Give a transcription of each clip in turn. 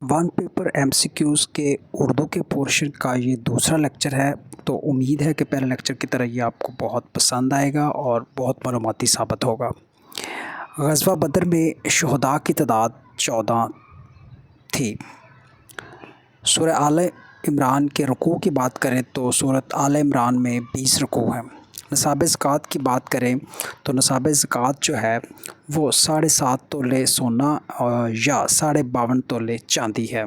One paper M C Qs کے اردو کے portion کا یہ دوسرا لیکچر ہے، تو امید ہے کہ پہلے لیکچر کی طرح یہ آپ کو بہت پسند آئے گا اور بہت معلوماتی ثابت ہوگا۔ غزوہ بدر میں شہداء کی تعداد 14 تھی۔ سورہ آل عمران کے رکوع کی بات کریں تو سورۃ آل عمران میں 20 رکوع ہیں۔ نصاب زکوٰۃ کی بات کریں تو نصاب زکوٰۃ جو ہے وہ 7.5 تولے سونا یا 52.5 تولے چاندی ہے۔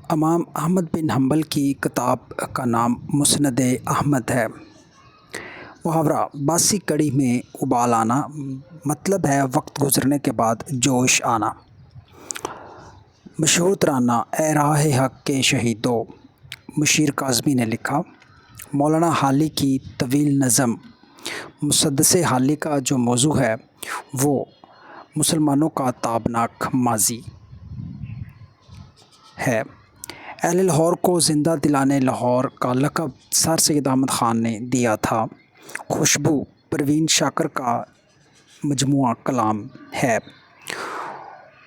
امام احمد بن حنبل کی کتاب کا نام مسند احمد ہے۔ محاورہ باسی کڑی میں ابال آنا مطلب ہے وقت گزرنے کے بعد جوش آنا۔ مشہور ترانہ اے راہ حق کے شہیدو مشیر کاظمی نے لکھا۔ مولانا حالی کی طویل نظم مسدس حالی کا جو موضوع ہے وہ مسلمانوں کا تابناک ماضی ہے۔ اہل لاہور کو زندہ دلانے لاہور کا لقب سر سید احمد خان نے دیا تھا۔ خوشبو پروین شاکر کا مجموعہ کلام ہے۔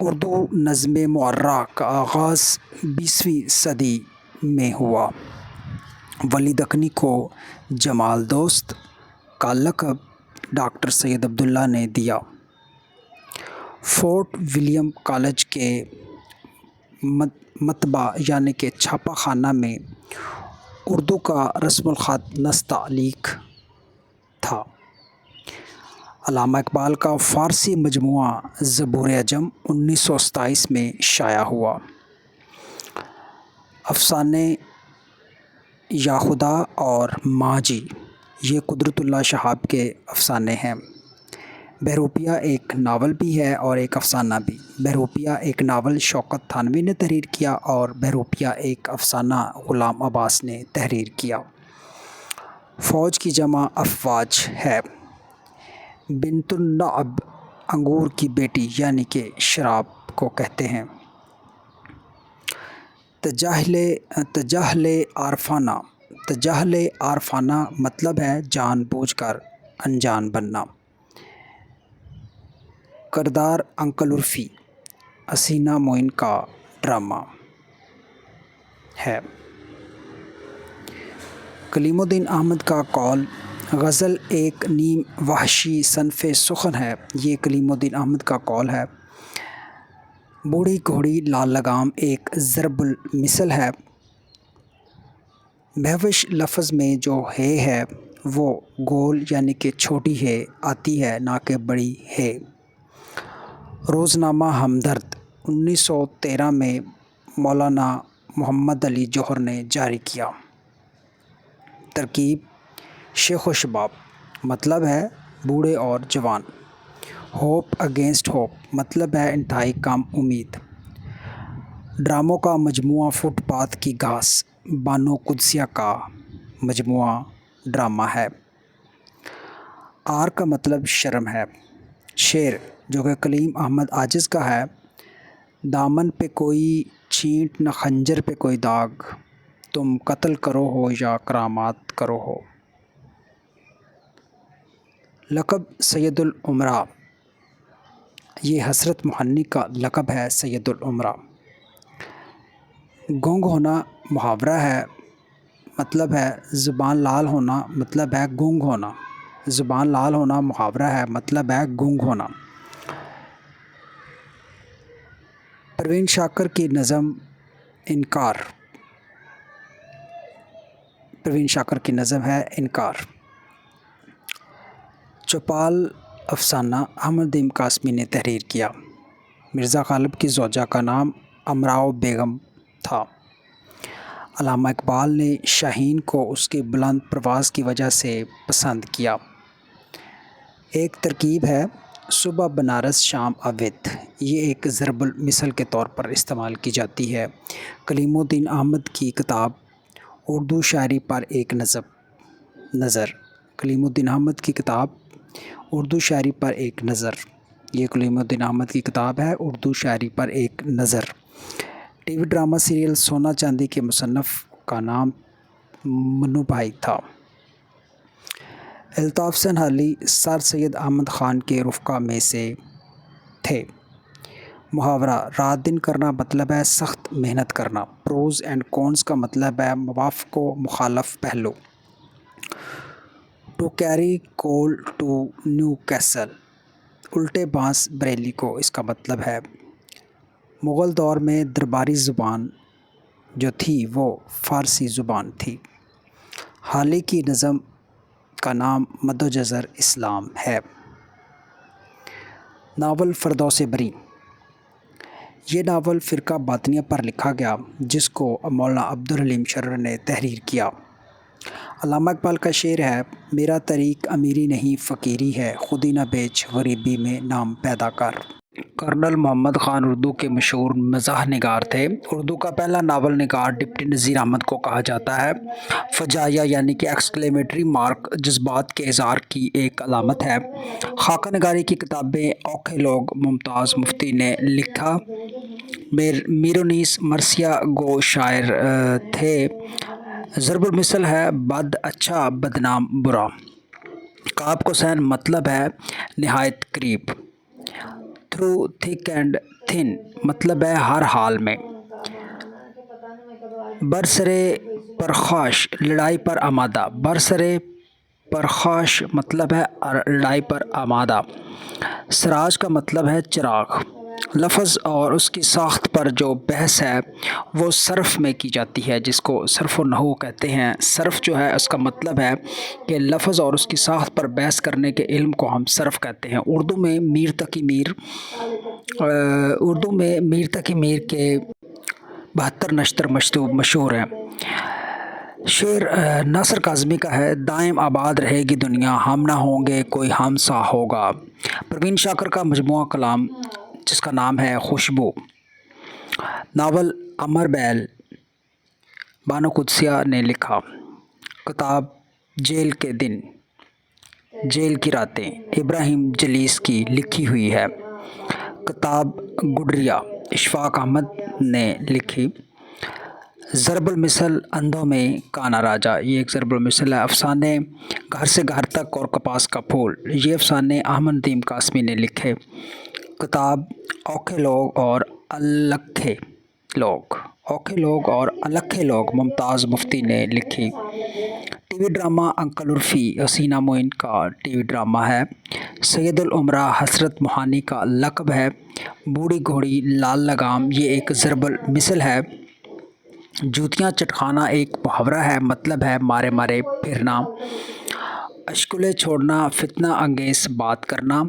اردو نظم معرہ کا آغاز 20ویں صدی میں ہوا۔ ولی دکنی کو جمال دوست کا لقب ڈاکٹر سید عبداللہ نے دیا۔ فورٹ ولیم کالج کے مطبع یعنی کہ چھاپا خانہ میں اردو کا رسم الخط نستعلیق تھا۔ علامہ اقبال کا فارسی مجموعہ زبور عجم 1927 میں شائع ہوا۔ افسانے یا خدا اور ماں جی یہ قدرت اللہ شہاب کے افسانے ہیں۔ بہروپیہ ایک ناول بھی ہے اور ایک افسانہ بھی۔ بہروپیہ ایک ناول شوکت تھانوی نے تحریر کیا اور بہروپیہ ایک افسانہ غلام عباس نے تحریر کیا۔ فوج کی جمع افواج ہے۔ بنت النعب انگور کی بیٹی یعنی کہ شراب کو کہتے ہیں۔ تجاہل عارفانہ مطلب ہے جان بوجھ کر انجان بننا۔ کردار انکل عرفی حسینہ معین کا ڈرامہ ہے۔ کلیم الدین احمد کا قول غزل ایک نیم وحشی صنف سخن ہے۔ یہ کلیم الدین احمد کا قول ہے۔ بوڑھی گھوڑی لال لگام ایک ضرب المثل ہے۔ بہوش لفظ میں جو ہے وہ گول یعنی کہ چھوٹی ہے آتی ہے نہ کہ بڑی ہے۔ روزنامہ ہمدرد 1913 میں مولانا محمد علی جوہر نے جاری کیا۔ ترکیب شیخ و شباب مطلب ہے بوڑھے اور جوان۔ ہوپ اگینسٹ ہوپ مطلب ہے انتہائی کم امید۔ ڈراموں کا مجموعہ فٹ پاتھ کی گھاس بانو قدسیہ کا مجموعہ ڈرامہ ہے۔ آر کا مطلب شرم ہے۔ شعر جو کہ کلیم احمد عاجز کا ہے۔ دامن پہ کوئی چھینٹ نہ خنجر پہ کوئی داغ، تم قتل کرو ہو یا کرامات کرو ہو۔ لقب سید الامراء یہ حضرت محنی کا لقب ہے سید الامراء۔ گونگ ہونا محاورہ ہے، مطلب ہے زبان لال ہونا، مطلب ہے گونگ ہونا۔ زبان لال ہونا محاورہ ہے، مطلب ہے گونگ ہونا۔ پروین شاکر کی نظم انکار۔ پروین شاکر کی نظم ہے انکار۔ چوپال افسانہ احمد نعیم قاسمی نے تحریر کیا۔ مرزا غالب کی زوجہ کا نام امراؤ بیگم تھا۔ علامہ اقبال نے شاہین کو اس کی بلند پرواز کی وجہ سے پسند کیا۔ ایک ترکیب ہے صبح بنارس شام اودھ، یہ ایک ضرب المثل کے طور پر استعمال کی جاتی ہے۔ کلیم الدین احمد کی کتاب اردو شاعری پر ایک نظر۔ کلیم الدین احمد کی کتاب اردو شاعری پر ایک نظر، یہ کلیم الدین احمد کی کتاب ہے اردو شاعری پر ایک نظر۔ ٹی وی ڈرامہ سیریل سونا چاندی کے مصنف کا نام منو بھائی تھا۔ الطاف حسین حالی سر سید احمد خان کے رفقا میں سے تھے۔ محاورہ رات دن کرنا مطلب ہے سخت محنت کرنا۔ پروز اینڈ کونس کا مطلب ہے موافق و مخالف پہلو۔ To carry coal to Newcastle, الٹے بانس بریلی کو، اس کا مطلب ہے مغل دور میں درباری زبان جو تھی وہ فارسی زبان تھی۔ حالی کی نظم کا نام مد و جزر اسلام ہے۔ ناول فردوس بری، یہ ناول فرقہ باطنیہ پر لکھا گیا جس کو مولانا عبدالحلیم شرر نے تحریر کیا۔ علامہ اقبال کا شعر ہے، میرا طریق امیری نہیں فقیری ہے، خودی نہ بیچ غریبی میں نام پیدا کر۔ کرنل محمد خان اردو کے مشہور مزاح نگار تھے۔ اردو کا پہلا ناول نگار ڈپٹی نذیر احمد کو کہا جاتا ہے۔ فجائیہ یعنی کہ ایکسکلیمیٹری مارک جذبات کے اظہار کی ایک علامت ہے۔ خاکہ نگاری کی کتابیں اوکھے لوگ ممتاز مفتی نے لکھا۔ میرونیس مرثیہ گو شاعر تھے۔ ضرب المثل ہے بد اچھا بدنام برا۔ قاب قوسین مطلب ہے نہایت قریب۔ تھرو تھک اینڈ تھن مطلب ہے ہر حال میں۔ برسرے پرخاش لڑائی پر آمادہ۔ برسرے پرخاش مطلب ہے لڑائی پر آمادہ۔ سراج کا مطلب ہے چراغ۔ لفظ اور اس کی ساخت پر جو بحث ہے وہ صرف میں کی جاتی ہے، جس کو صرف و نحو کہتے ہیں۔ صرف جو ہے اس کا مطلب ہے کہ لفظ اور اس کی ساخت پر بحث کرنے کے علم کو ہم صرف کہتے ہیں۔ اردو میں میر تقی میر کے 72 نشتر مشہور ہیں۔ شعر ناصر کاظمی کا ہے، دائم آباد رہے گی دنیا، ہم نہ ہوں گے کوئی ہم سا ہوگا۔ پروین شاکر کا مجموعہ کلام جس کا نام ہے خوشبو۔ ناول امر بیل بانو قدسیہ نے لکھا۔ کتاب جیل کے دن جیل کی راتیں ابراہیم جلیس کی لکھی ہوئی ہے۔ کتاب گڈریا اشفاق احمد نے لکھی۔ ضرب المثل اندھوں میں کانا راجا، یہ ایک ضرب المثل ہے۔ افسانے گھر سے گھر تک اور کپاس کا پھول، یہ افسانے احمد ندیم قاسمی نے لکھے۔ کتاب اوکھے لوگ اور الکھے لوگ ممتاز مفتی نے لکھی۔ ٹی وی ڈرامہ انکل عرفی حسینہ معین کا ٹی وی ڈرامہ ہے۔ سید الامراء حسرت موہانی کا لقب ہے۔ بوڑھی گھوڑی لال لگام، یہ ایک ضرب المثل ہے۔ جوتیاں چٹخانا ایک محاورہ ہے، مطلب ہے مارے مارے پھرنا۔ اشکولے چھوڑنا فتنہ انگیز بات کرنا۔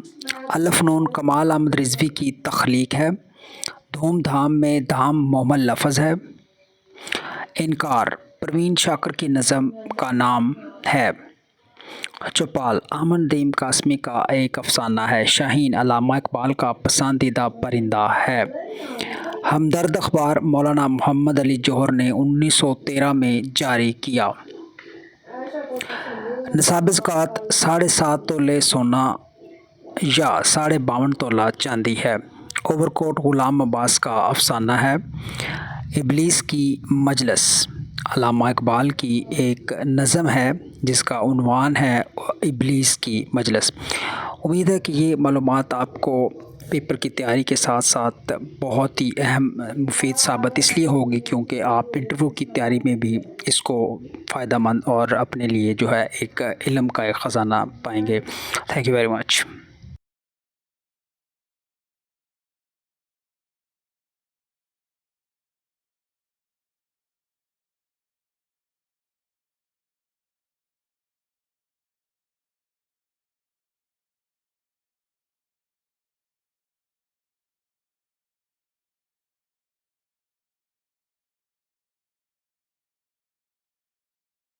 الف نون کمال احمد رضوی کی تخلیق ہے۔ دھوم دھام میں دھام مہمل لفظ ہے۔ انکار پروین شاکر کی نظم کا نام ہے۔ چوپال احمد ندیم قاسمی کا ایک افسانہ ہے۔ شاہین علامہ اقبال کا پسندیدہ پرندہ ہے۔ ہمدرد اخبار مولانا محمد علی جوہر نے 1913 میں جاری کیا۔ نصاب زکوٰۃ 7.5 تولے سونا یا 52.5 تولہ چاندی ہے۔ اوور کوٹ غلام عباس کا افسانہ ہے۔ ابلیس کی مجلس علامہ اقبال کی ایک نظم ہے جس کا عنوان ہے ابلیس کی مجلس۔ امید ہے کہ یہ معلومات آپ کو پیپر کی تیاری کے ساتھ ساتھ بہت ہی اہم مفید ثابت اس لیے ہوگی کیونکہ آپ انٹرویو کی تیاری میں بھی اس کو فائدہ مند اور اپنے لیے جو ہے ایک علم کا ایک خزانہ پائیں گے۔ Thank you very much.